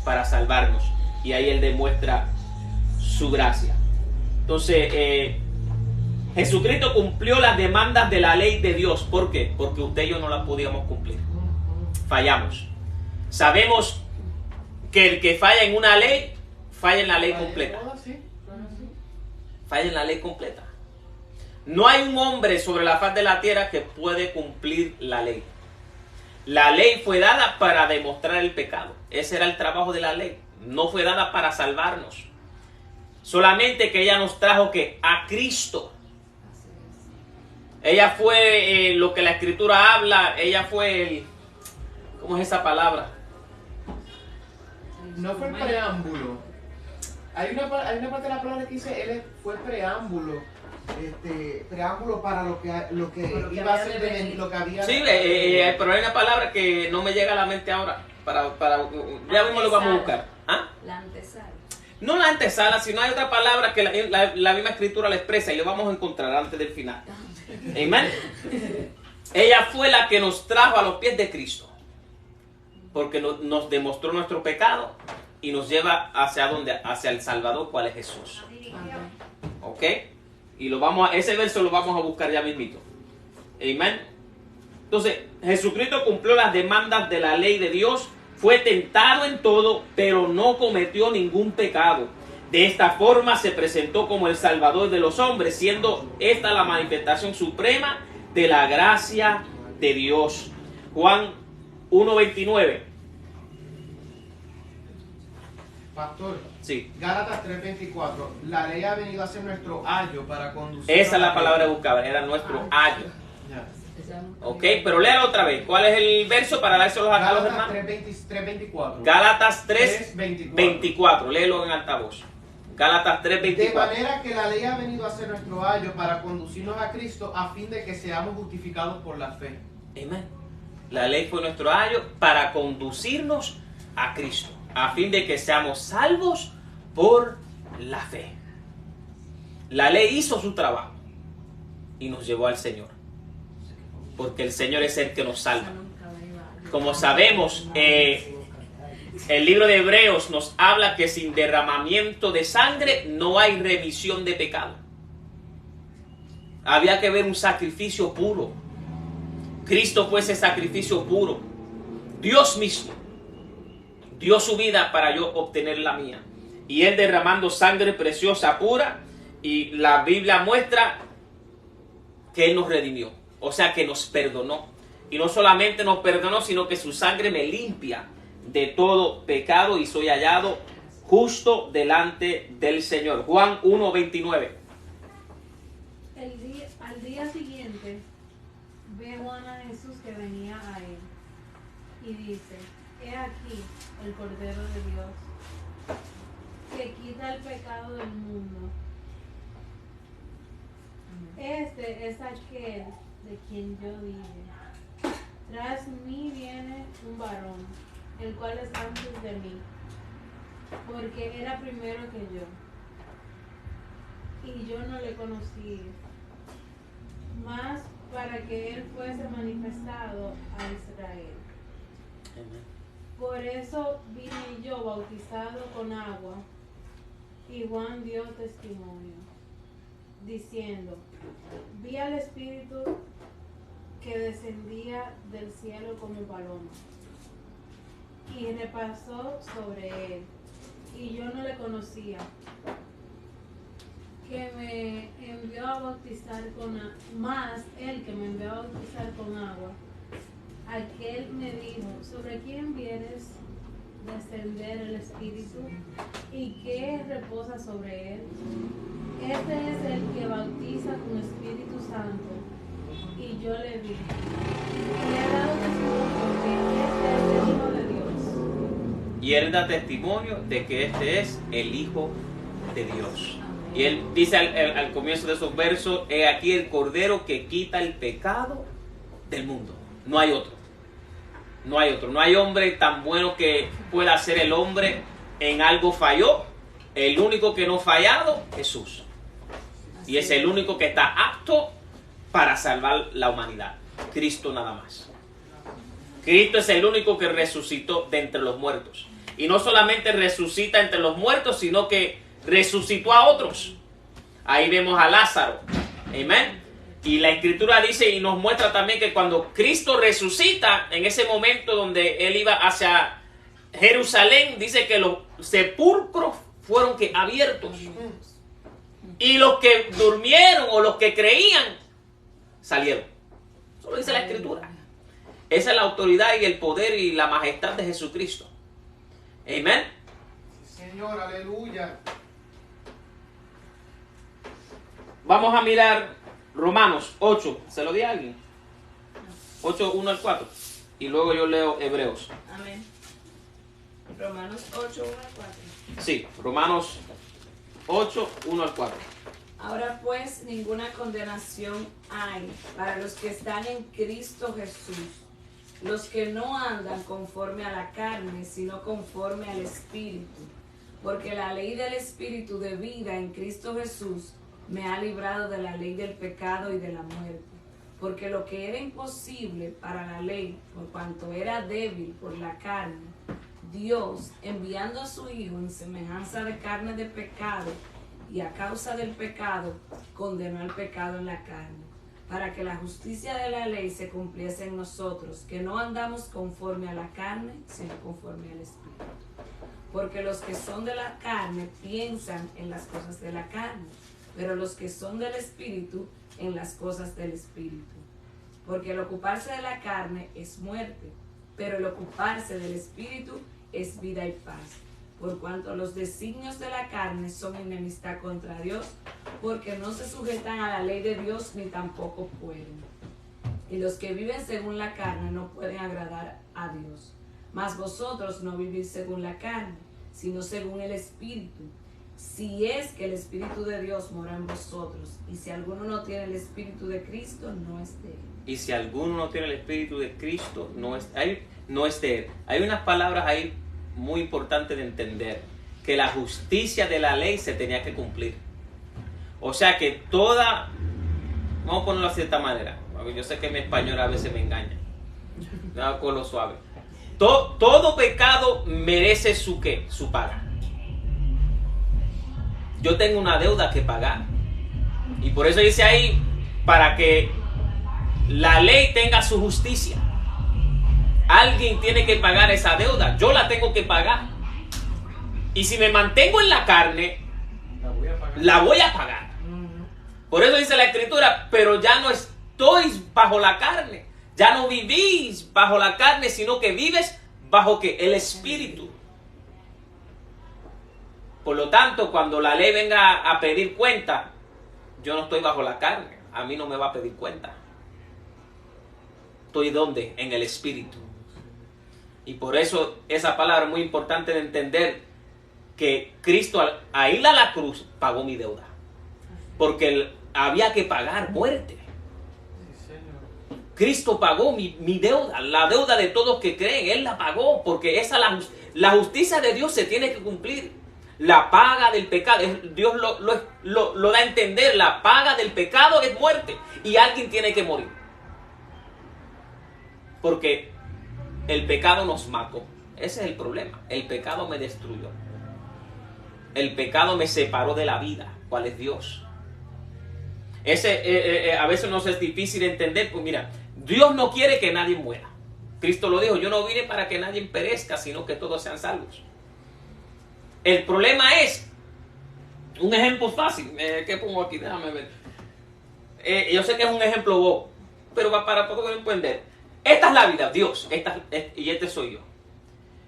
para salvarnos. Y ahí Él demuestra su gracia. Entonces, Jesucristo cumplió las demandas de la ley de Dios. ¿Por qué? Porque usted y yo no las podíamos cumplir. Fallamos. Sabemos que el que falla en una ley, falla en la ley completa. Falla en la ley completa. No hay un hombre sobre la faz de la tierra que puede cumplir la ley. La ley fue dada para demostrar el pecado. Ese era el trabajo de la ley. No fue dada para salvarnos. Solamente que ella nos trajo que a Cristo. Ella fue lo que la Escritura habla. Ella fue el... ¿Cómo es esa palabra? No fue el preámbulo. Hay una parte de la palabra que dice, él fue preámbulo. Preámbulo para lo que iba a ser lo que había. Sí, pero hay una palabra que no me llega a la mente ahora. Ya mismo lo vamos a buscar. ¿Ah? La antesala. No la antesala, sino hay otra palabra que la misma Escritura la expresa y lo vamos a encontrar antes del final. Amén. Ella fue la que nos trajo a los pies de Cristo. Porque nos demostró nuestro pecado y nos lleva hacia dónde, hacia el Salvador, cuál es Jesús. ¿Ok? Y ese verso lo vamos a buscar ya mismito. Amén. Entonces, Jesucristo cumplió las demandas de la ley de Dios, fue tentado en todo, pero no cometió ningún pecado. De esta forma se presentó como el Salvador de los hombres, siendo esta la manifestación suprema de la gracia de Dios. Juan 1:29. Pastor, Sí. Gálatas 3:24. La ley ha venido a ser nuestro ayo para conducir. Esa es la palabra buscada, era nuestro ayo. Ya. Ok, pero léalo otra vez. ¿Cuál es el verso para dárselo a los Gálatas hermanos? 3:24. Gálatas 3:24. Léelo en altavoz. Gálatas De 3:24. manera que la ley ha venido a ser nuestro ayo para conducirnos a Cristo a fin de que seamos justificados por la fe. Amén. La ley fue nuestro ayo para conducirnos a Cristo, a fin de que seamos salvos por la fe. La ley hizo su trabajo y nos llevó al Señor, porque el Señor es el que nos salva. Como sabemos, el libro de Hebreos nos habla que sin derramamiento de sangre no hay remisión de pecado. Había que ver un sacrificio puro. Cristo fue ese sacrificio puro. Dios mismo dio su vida para yo obtener la mía. Y Él derramando sangre preciosa, pura. Y la Biblia muestra que Él nos redimió. O sea, que nos perdonó. Y no solamente nos perdonó, sino que su sangre me limpia de todo pecado y soy hallado justo delante del Señor. Juan 1:29. Al día siguiente ve Juan a Jesús que venía a él y dice: He aquí el Cordero de Dios que quita el pecado del mundo. Este es aquel de quien yo dije: Tras mí viene un varón, el cual es antes de mí, porque era primero que yo, y yo no le conocí, mas para que él fuese manifestado a Israel. Por eso vine yo bautizado con agua, y Juan dio testimonio, diciendo: Vi al Espíritu que descendía del cielo como paloma, y repasó sobre él, y yo no le conocía, que me envió a bautizar más él que me envió a bautizar con agua. Aquel me dijo: ¿Sobre quién vienes descender el Espíritu? ¿Y qué reposa sobre él? Este es el que bautiza con Espíritu Santo. Y yo le dije: y he dado testimonio que este es el Hijo de Dios. Y Él da testimonio de que este es el Hijo de Dios. Y Él dice al comienzo de esos versos: he aquí el Cordero que quita el pecado del mundo. No hay otro. No hay otro. No hay hombre tan bueno que pueda ser el hombre. En algo falló. El único que no ha fallado, Jesús. Y es el único que está apto para salvar la humanidad. Cristo nada más. Cristo es el único que resucitó de entre los muertos. Y no solamente resucita entre los muertos, sino que resucitó a otros. Ahí vemos a Lázaro. Amén. Y la Escritura dice y nos muestra también que cuando Cristo resucita, en ese momento donde Él iba hacia Jerusalén, dice que los sepulcros fueron abiertos. Y los que durmieron o los que creían, salieron. Eso lo dice la Escritura. Esa es la autoridad y el poder y la majestad de Jesucristo. Amén. Señor, aleluya. Vamos a mirar Romanos 8. ¿Se lo di a alguien? 8, 1 al 4. Y luego yo leo Hebreos. Amén. Romanos 8, 1 al 4. Sí, Romanos 8, 1 al 4. Ahora pues ninguna condenación hay para los que están en Cristo Jesús, los que no andan conforme a la carne, sino conforme al Espíritu. Porque la ley del Espíritu de vida en Cristo Jesús me ha librado de la ley del pecado y de la muerte. Porque lo que era imposible para la ley, por cuanto era débil por la carne, Dios, enviando a su Hijo en semejanza de carne de pecado, y a causa del pecado, condenó el pecado en la carne, para que la justicia de la ley se cumpliese en nosotros, que no andamos conforme a la carne, sino conforme al Espíritu. Porque los que son de la carne piensan en las cosas de la carne, pero los que son del Espíritu, en las cosas del Espíritu. Porque el ocuparse de la carne es muerte, pero el ocuparse del Espíritu es vida y paz. Por cuanto los designios de la carne son enemistad contra Dios, porque no se sujetan a la ley de Dios ni tampoco pueden. Y los que viven según la carne no pueden agradar a Dios. Mas vosotros no vivís según la carne, sino según el Espíritu. Si es que el Espíritu de Dios mora en vosotros, y si alguno no tiene el Espíritu de Cristo, no es de él. Y si alguno no tiene el Espíritu de Cristo, no es de él. Hay unas palabras ahí muy importante de entender, que la justicia de la ley se tenía que cumplir. O sea que vamos a ponerlo de cierta manera, porque yo sé que mi español a veces me engaña, con lo suave. Todo pecado merece su paga. Yo tengo una deuda que pagar, y por eso dice ahí, para que la ley tenga su justicia. Alguien tiene que pagar esa deuda. Yo la tengo que pagar. Y si me mantengo en la carne, la voy a pagar. Por eso dice la Escritura, pero ya no estoy bajo la carne. Ya no vivís bajo la carne, sino que vives bajo el Espíritu. Por lo tanto, cuando la ley venga a pedir cuenta, yo no estoy bajo la carne. A mí no me va a pedir cuenta. ¿Estoy dónde? En el Espíritu. Y por eso esa palabra es muy importante de entender, que Cristo al ir a la cruz pagó mi deuda. Porque había que pagar muerte. Cristo pagó mi deuda, la deuda de todos que creen. Él la pagó, porque la justicia de Dios se tiene que cumplir. La paga del pecado, Dios lo da a entender, la paga del pecado es muerte. Y alguien tiene que morir. Porque el pecado nos mató. Ese es el problema. El pecado me destruyó. El pecado me separó de la vida. ¿Cuál es Dios? A veces nos es difícil entender. Pues mira, Dios no quiere que nadie muera. Cristo lo dijo, yo no vine para que nadie perezca, sino que todos sean salvos. El problema es, un ejemplo fácil. ¿Qué pongo aquí? Déjame ver. Yo sé que es un ejemplo bobo, pero para todo entender. Esta es la vida, Dios, y este soy yo.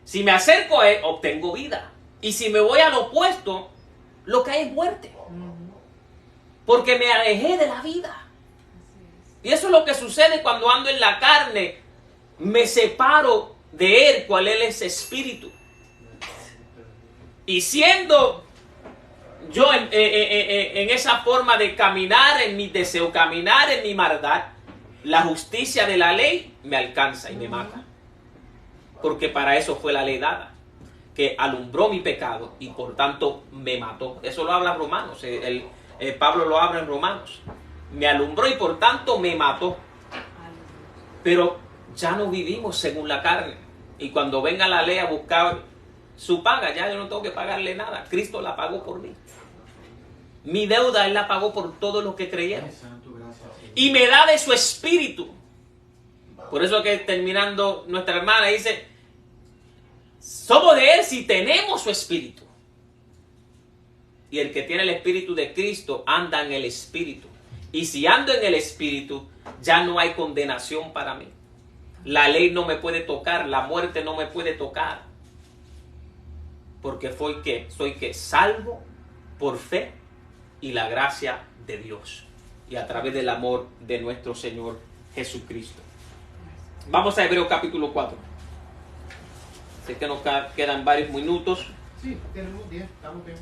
Si me acerco a Él, obtengo vida. Y si me voy al opuesto, lo que hay es muerte. Porque me alejé de la vida. Y eso es lo que sucede cuando ando en la carne. Me separo de Él, cual Él es espíritu. Y siendo yo en esa forma de caminar en mi deseo, caminar en mi maldad, la justicia de la ley me alcanza y me mata. porque para eso fue la ley dada, que alumbró mi pecado y por tanto me mató. Eso lo habla Romanos, Pablo lo habla en Romanos. Me alumbró y por tanto me mató. Pero ya no vivimos según la carne. Y cuando venga la ley a buscar su paga, ya yo no tengo que pagarle nada. Cristo la pagó por mí. Mi deuda Él la pagó por todos los que creyeron. Y me da de su espíritu. Por eso que terminando nuestra hermana dice, somos de Él si tenemos su espíritu. Y el que tiene el espíritu de Cristo anda en el espíritu. Y si ando en el espíritu, ya no hay condenación para mí. La ley no me puede tocar, la muerte no me puede tocar. Porque soy salvo por fe y la gracia de Dios. Y a través del amor de nuestro Señor Jesucristo. Vamos a Hebreos capítulo 4. Sé que nos quedan varios minutos. Sí, tenemos 10, estamos bien.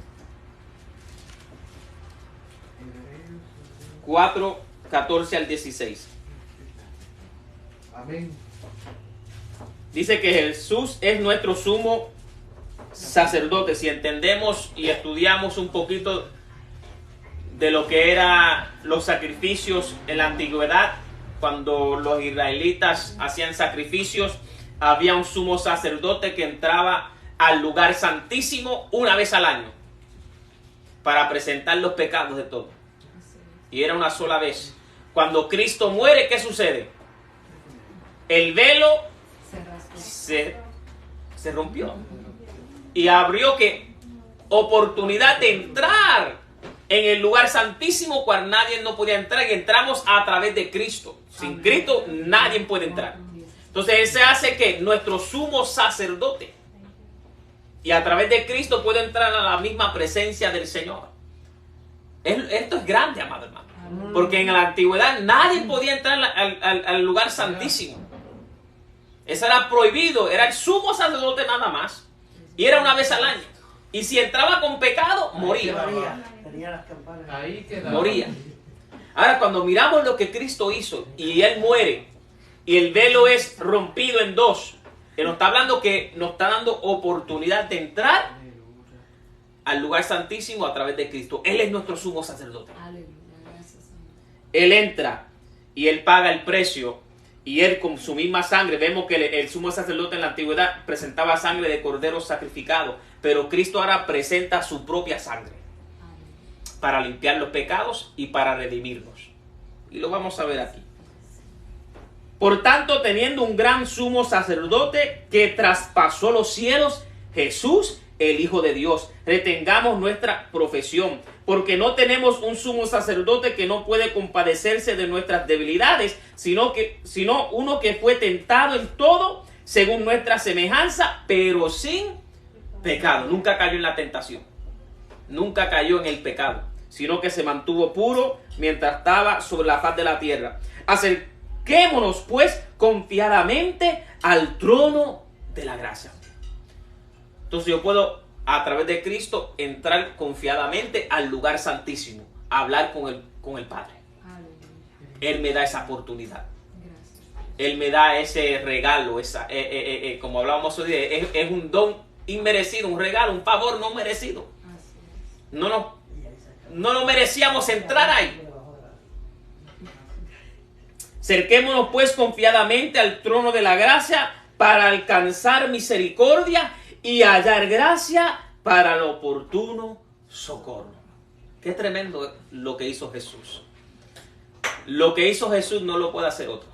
4, 14 al 16. Amén. Dice que Jesús es nuestro sumo sacerdote. Si entendemos y estudiamos un poquito de lo que eran los sacrificios en la antigüedad, cuando los israelitas hacían sacrificios, había un sumo sacerdote que entraba al lugar santísimo una vez al año para presentar los pecados de todos. Y era una sola vez. Cuando Cristo muere, ¿qué sucede? El velo se rompió. Y abrió ¿qué? Oportunidad de entrar en el lugar santísimo cual nadie no podía entrar. Y entramos a través de Cristo. Sin Cristo nadie puede entrar. Entonces Él se hace que nuestro sumo sacerdote. Y a través de Cristo puede entrar a la misma presencia del Señor. Esto es grande, amado hermano. Porque en la antigüedad nadie podía entrar al lugar santísimo. Eso era prohibido. Era el sumo sacerdote nada más. Y era una vez al año. Y si entraba con pecado, moría. Moría. Ahora, cuando miramos lo que Cristo hizo y Él muere y el velo es rompido en dos, Él nos está hablando que nos está dando oportunidad de entrar al lugar santísimo a través de Cristo. Él es nuestro sumo sacerdote. Él entra y Él paga el precio y Él con su misma sangre, vemos que el sumo sacerdote en la antigüedad presentaba sangre de cordero sacrificado, pero Cristo ahora presenta su propia sangre para limpiar los pecados y para redimirnos. Y lo vamos a ver aquí. Por tanto, teniendo un gran sumo sacerdote que traspasó los cielos, Jesús, el Hijo de Dios, retengamos nuestra profesión, porque no tenemos un sumo sacerdote que no puede compadecerse de nuestras debilidades, sino uno que fue tentado en todo según nuestra semejanza, pero sin pecado. Nunca cayó en la tentación, nunca cayó en el pecado, sino que se mantuvo puro mientras estaba sobre la faz de la tierra. Acerquémonos pues confiadamente al trono de la gracia. Entonces yo puedo a través de Cristo entrar confiadamente al lugar santísimo, a hablar con el Padre. Él me da esa oportunidad. Él me da ese regalo, como hablábamos hoy día, es un don inmerecido, un regalo, un favor no merecido. No nos merecíamos entrar ahí. Acerquémonos pues confiadamente al trono de la gracia para alcanzar misericordia y hallar gracia para el oportuno socorro. Qué tremendo lo que hizo Jesús. Lo que hizo Jesús no lo puede hacer otro.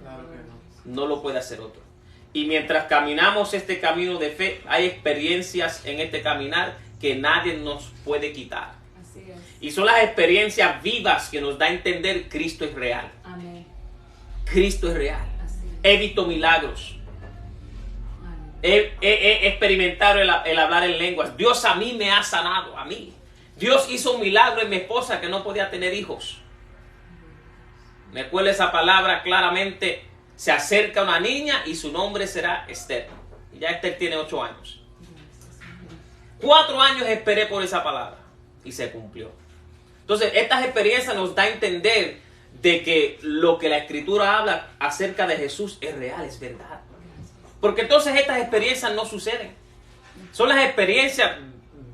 Claro que no. No lo puede hacer otro. Y mientras caminamos este camino de fe, hay experiencias en este caminar que nadie nos puede quitar. Así es. Y son las experiencias vivas que nos da a entender Cristo es real. Amén. Cristo es real. Así es. He visto milagros. He experimentado el hablar en lenguas. Dios a mí me ha sanado, a mí. Dios hizo un milagro en mi esposa que no podía tener hijos. Me acuerdo esa palabra claramente. Se acerca una niña y su nombre será Esther. Y ya Esther tiene 8 años. 4 años esperé por esa palabra y se cumplió. Entonces, estas experiencias nos da a entender de que lo que la Escritura habla acerca de Jesús es real, es verdad. Porque entonces estas experiencias no suceden. Son las experiencias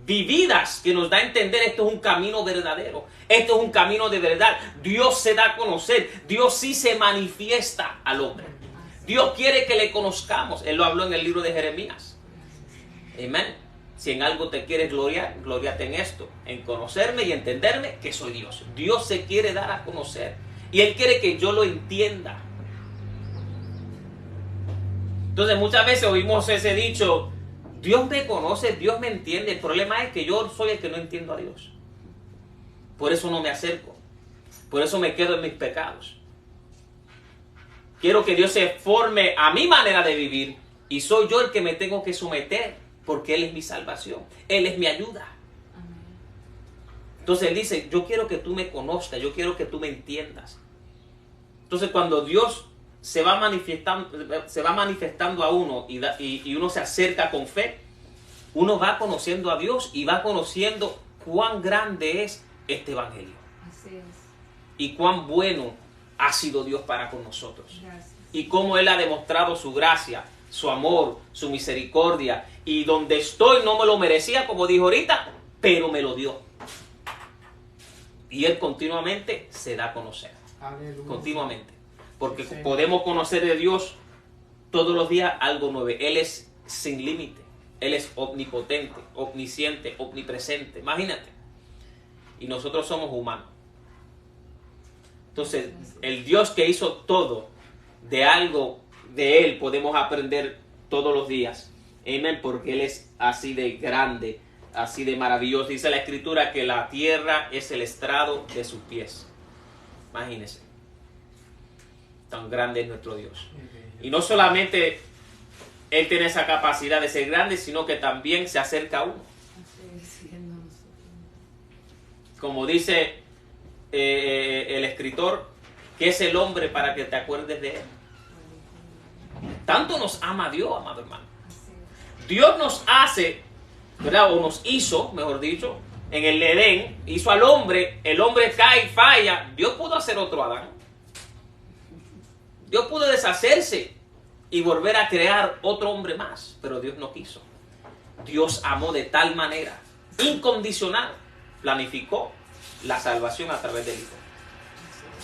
vividas que nos da a entender esto es un camino verdadero. Esto es un camino de verdad. Dios se da a conocer. Dios sí se manifiesta al hombre. Dios quiere que le conozcamos. Él lo habló en el libro de Jeremías. Amén. Si en algo te quieres gloriar, glóriate en esto. En conocerme y entenderme que soy Dios. Dios se quiere dar a conocer. Y Él quiere que yo lo entienda. Entonces muchas veces oímos ese dicho, Dios me conoce, Dios me entiende. El problema es que yo soy el que no entiendo a Dios. Por eso no me acerco. Por eso me quedo en mis pecados. Quiero que Dios se forme a mi manera de vivir y soy yo el que me tengo que someter porque Él es mi salvación. Él es mi ayuda. Entonces Él dice, yo quiero que tú me conozcas, yo quiero que tú me entiendas. Entonces cuando Dios se va manifestando a uno y uno se acerca con fe, uno va conociendo a Dios y va conociendo cuán grande es este evangelio. Así es. Y cuán bueno ha sido Dios para con nosotros. Gracias. Y cómo Él ha demostrado su gracia, su amor, su misericordia. Y donde estoy no me lo merecía, como dijo ahorita, pero me lo dio. Y Él continuamente se da a conocer. Aleluya. Continuamente. Porque Sí. podemos conocer de Dios todos los días algo nuevo. Él es sin límite. Él es omnipotente, omnisciente, omnipresente. Imagínate. Y nosotros somos humanos. Entonces, el Dios que hizo todo, de algo de Él podemos aprender todos los días. Amén. Porque Él es así de grande, así de maravilloso. Dice la Escritura que la tierra es el estrado de sus pies. Imagínense. Tan grande es nuestro Dios. Y no solamente Él tiene esa capacidad de ser grande, sino que también se acerca a uno. Así es, siendo nosotros. Como dice el escritor, que es el hombre para que te acuerdes de Él. Tanto nos ama Dios, amado hermano. Así es. Dios nos hace, ¿verdad? O nos hizo, mejor dicho, en el Edén, hizo al hombre, el hombre cae y falla. Dios pudo hacer otro Adán. Dios pudo deshacerse y volver a crear otro hombre más, pero Dios no quiso. Dios amó de tal manera, incondicional, planificó la salvación a través del Hijo.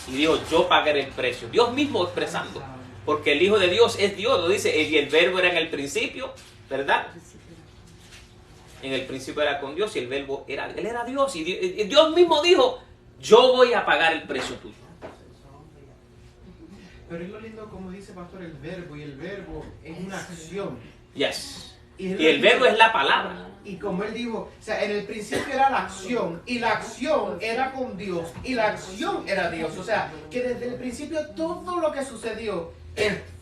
Y dijo, yo pagaré el precio. Dios mismo expresando, porque el Hijo de Dios es Dios, lo dice, y el verbo era en el principio, ¿verdad? En el principio era con Dios y el verbo era, Él era Dios. Y Dios mismo dijo, yo voy a pagar el precio tuyo. Pero es lo lindo como dice pastor el verbo, y el verbo es una acción. Yes. Y Y el verbo es la palabra. Y como él dijo, o sea, en el principio era la acción, y la acción era con Dios, y la acción era Dios. O sea, que desde el principio todo lo que sucedió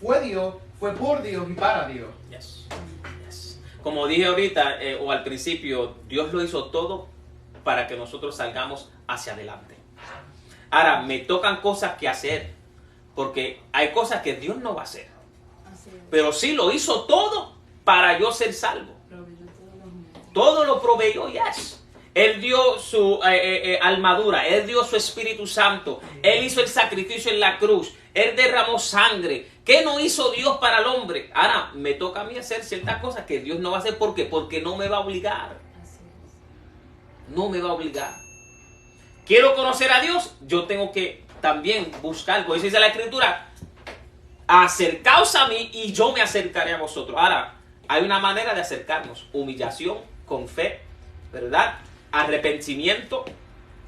fue Dios, fue por Dios y para Dios. Yes. Yes. Como dije ahorita, o al principio, Dios lo hizo todo para que nosotros salgamos hacia adelante. Ahora, me tocan cosas que hacer, porque hay cosas que Dios no va a hacer. Así es. Pero sí lo hizo todo para yo ser salvo. Proveyó todos los medios. Todo lo proveyó, yes. Él dio su armadura, Él dio su Espíritu Santo, Él hizo el sacrificio en la cruz, Él derramó sangre. ¿Qué no hizo Dios para el hombre? Ahora, me toca a mí hacer ciertas cosas que Dios no va a hacer. ¿Por qué? Porque no me va a obligar. Así es. No me va a obligar. Quiero conocer a Dios, yo tengo que también buscar, como dice la Escritura, acercaos a mí y yo me acercaré a vosotros. Ahora, hay una manera de acercarnos: humillación, con fe, ¿verdad? Arrepentimiento.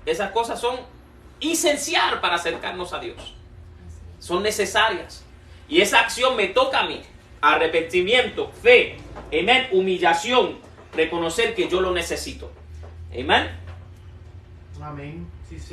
Esas cosas son esenciales para acercarnos a Dios. Son necesarias. Y esa acción me toca a mí. Arrepentimiento, fe, amén, humillación, reconocer que yo lo necesito. Amén. Amén. Sí, sí.